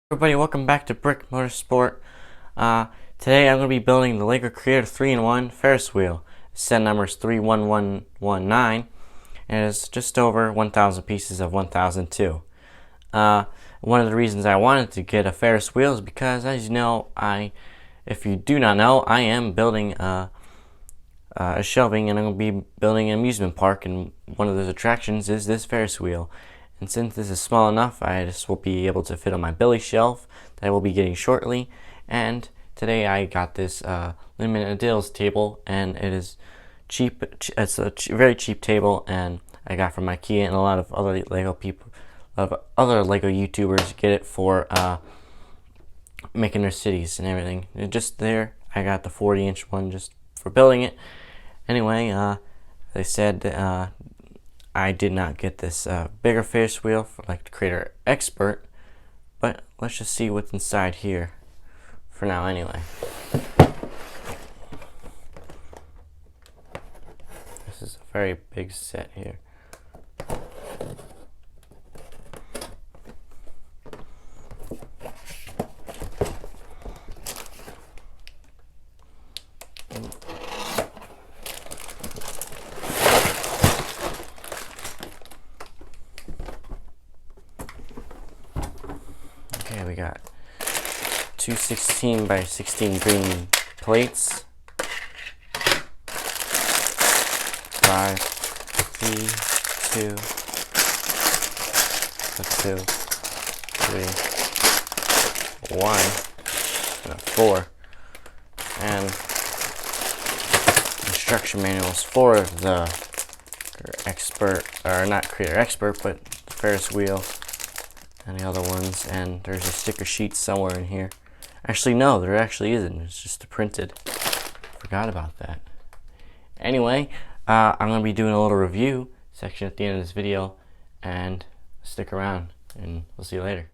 Everybody, welcome back to Brick Motorsport. Today I'm going to be building the LEGO Creator 3-in-1 Ferris wheel. Set number is 31119, and it's just over 1,000 pieces of 1,002. One of the reasons I wanted to get a Ferris wheel is because, as you know, if you do not know, I am building a shelving, and I'm going to be building an amusement park, and one of those attractions is this Ferris wheel. And since this is small enough, I just will be able to fit on my billy shelf that I will be getting shortly. And today I got this limited editions table, and it is cheap. It's a very cheap table, and I got from IKEA, and a lot of other LEGO people, other LEGO YouTubers get it for making their cities and everything. And just there, I got the 40-inch one just for building it. Anyway, they said I did not get this bigger Ferris wheel for like the Creator Expert, but let's just see what's inside here for now anyway. This is a very big set here. Okay, we got two 16 by 16 green plates, 5, 3, 2, 3, 1, and a 4, and instruction manuals for the expert, or not Creator Expert, but the Ferris wheel and the other ones. And there's a sticker sheet somewhere in here. Actually, no, there actually isn't. It's just printed. Forgot about that. Anyway, I'm going to be doing a little review section at the end of this video, and stick around, and we'll see you later.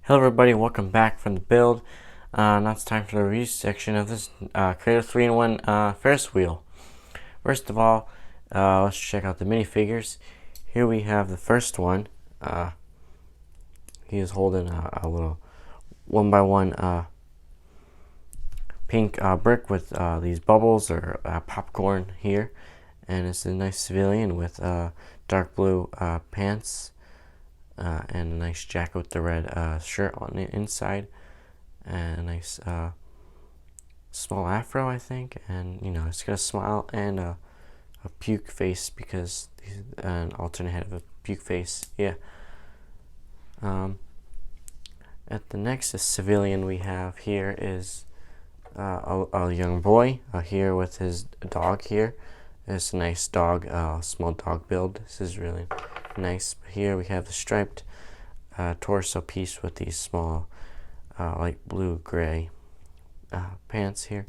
Hello everybody, welcome back from the build. Now it's time for the review section of this Creator 3-in-1 Ferris wheel. First of all, let's check out the minifigures. Here we have the first one. He is holding a little 1x1 pink brick with these bubbles or popcorn here. And it's a nice civilian with dark blue pants. And a nice jacket with the red shirt on the inside, and a nice small afro, I think, and it's got a smile and a puke face because he's an alternate head of a puke face. Yeah. At the next civilian we have here is a young boy here with his dog here. It's a nice dog, small dog build. This is really nice. Here we have the striped torso piece with these small light blue gray pants here,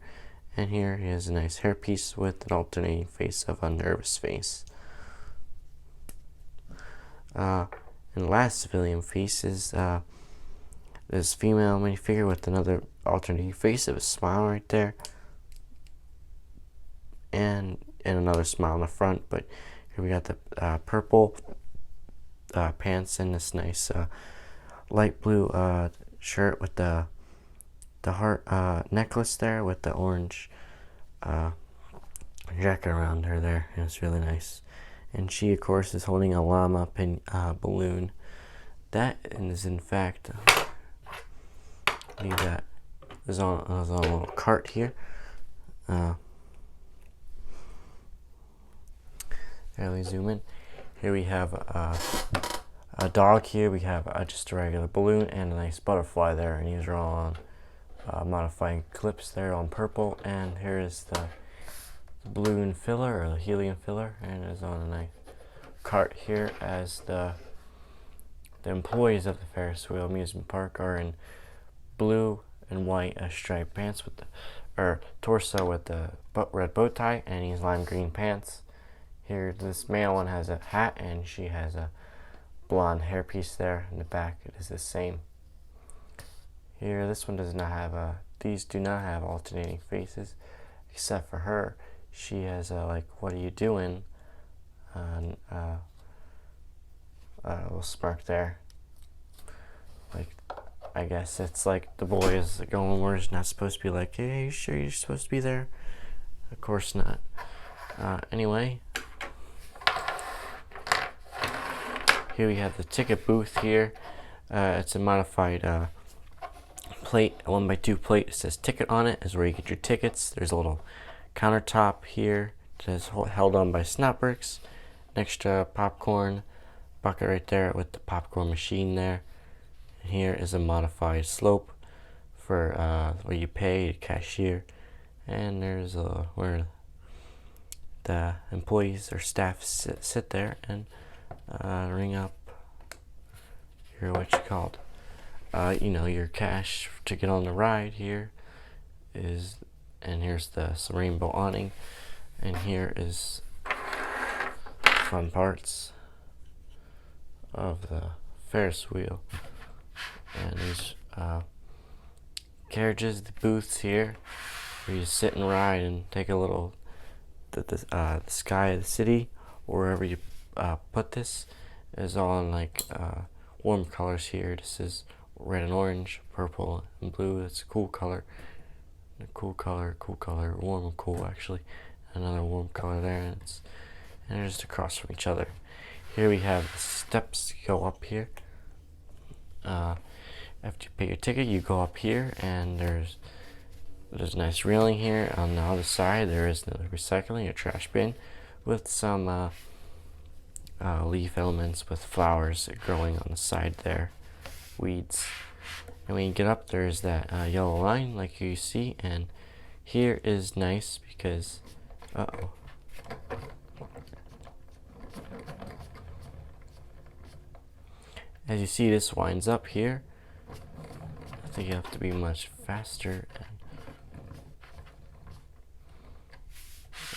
and here he has a nice hair piece with an alternating face of a nervous face. And the last civilian piece is this female minifigure with another alternating face of a smile right there, and another smile in the front. But here we got the purple pants and this nice light blue shirt with the heart necklace there with the orange jacket around her there, and it's really nice. And she of course is holding a llama balloon. That is in fact that is on a little cart here. Barely zoom in. Here we have a dog here. We have just a regular balloon and a nice butterfly there, and these are all on modifying clips there on purple. And here is the balloon filler or the helium filler, and it's on a nice cart here as the employees of the Ferris wheel amusement park are in blue and white striped pants with the torso with the red bow tie, and he's lime green pants. Here, this male one has a hat, and she has a blonde hairpiece there. In the back, it is the same. Here, this one does not have these do not have alternating faces, except for her. She has a like, "What are you doing?" A little smirk there. Like, I guess it's like the boy is going where he's not supposed to be. Like, "Hey, you sure you're supposed to be there?" Of course not. Anyway. Here we have the ticket booth here. It's a modified plate, a 1x2 plate. It says ticket on it, is where you get your tickets. There's a little countertop here that's held on by snap bricks. An extra popcorn bucket right there with the popcorn machine there. And here is a modified slope for where you pay the cashier. And there's where the employees or staff sit there and ring up your your cash to get on the ride. Here is, and here's the rainbow awning, and here is fun parts of the Ferris wheel, and these carriages, the booths here where you sit and ride and take a little the sky of the city, or wherever you put this is all in like warm colors here. This is red and orange, purple and blue. It's a cool color. Cool color, warm and cool actually. Another warm color there, and they're just across from each other. Here we have the steps to go up here. After you pay your ticket, you go up here, and there's a nice railing here. On the other side, there is the recycling, a trash bin with some leaf elements with flowers growing on the side there, weeds. And when you get up, there's that yellow line like you see, and here is nice because as you see, this winds up here. I think you have to be much faster.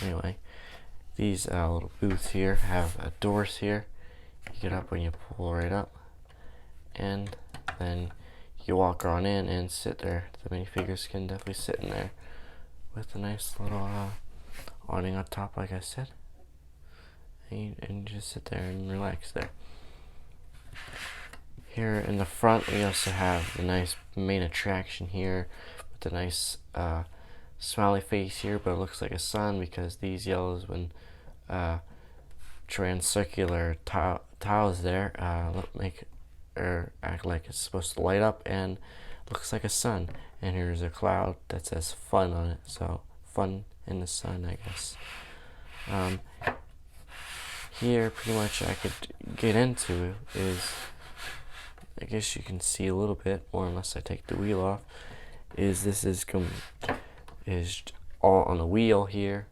Anyway, these little booths here have doors here. You get up when you pull right up, and then you walk on in and sit there. The minifigures can definitely sit in there with a nice little awning on top, like I said, and you just sit there and relax there. Here in the front, we also have the nice main attraction here with the nice smiley face here, but it looks like a sun because these yellows when transcircular tiles there make or act like it's supposed to light up and looks like a sun. And here's a cloud that says fun on it, so fun in the sun, I guess. Here pretty much I could get into is, I guess you can see a little bit, or unless I take the wheel off, is this is all on the wheel here,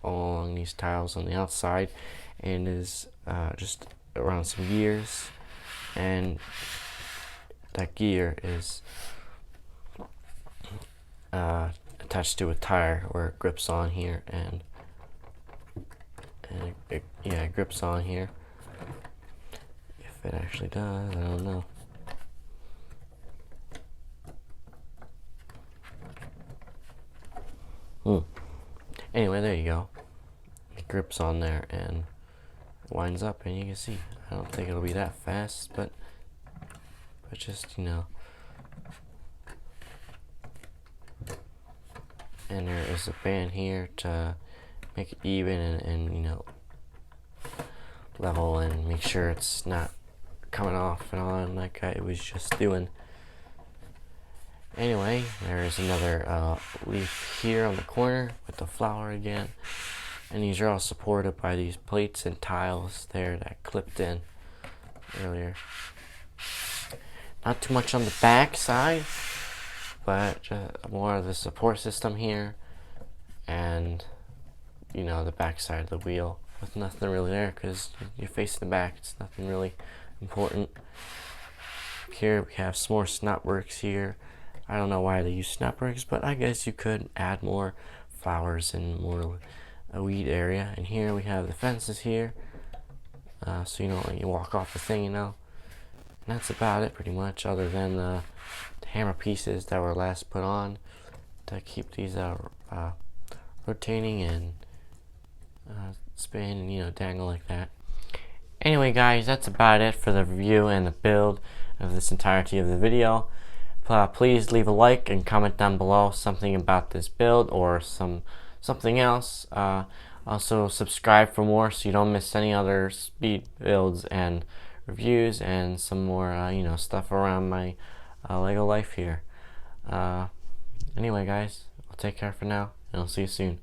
all along these tiles on the outside, and is just around some gears, and that gear is attached to a tire where it grips on here, and it grips on here. If it actually does, I don't know. Anyway, there you go. It grips on there and winds up, and you can see. I don't think it'll be that fast, but just, you know. And there is a band here to make it even and you know, level and make sure it's not coming off and on like I was just doing. Anyway, there is another leaf here on the corner with the flower again, and these are all supported by these plates and tiles there that clipped in earlier. Not too much on the back side, but just more of the support system here, and you know, the back side of the wheel with nothing really there because you're facing the back. It's nothing really important. Here we have some more snapworks here. I don't know why they use snapworks, but I guess you could add more flowers and more a weed area. And here we have the fences here, so you know, when you walk off the thing, you know. And that's about it pretty much, other than the hammer pieces that were last put on to keep these rotating and spin and, you know, dangle like that. Anyway guys, that's about it for the review and the build of this entirety of the video. Please leave a like and comment down below something about this build or something else. Also subscribe for more so you don't miss any other speed builds and reviews and some more you know, stuff around my Lego life here. Anyway guys, I'll take care for now and I'll see you soon.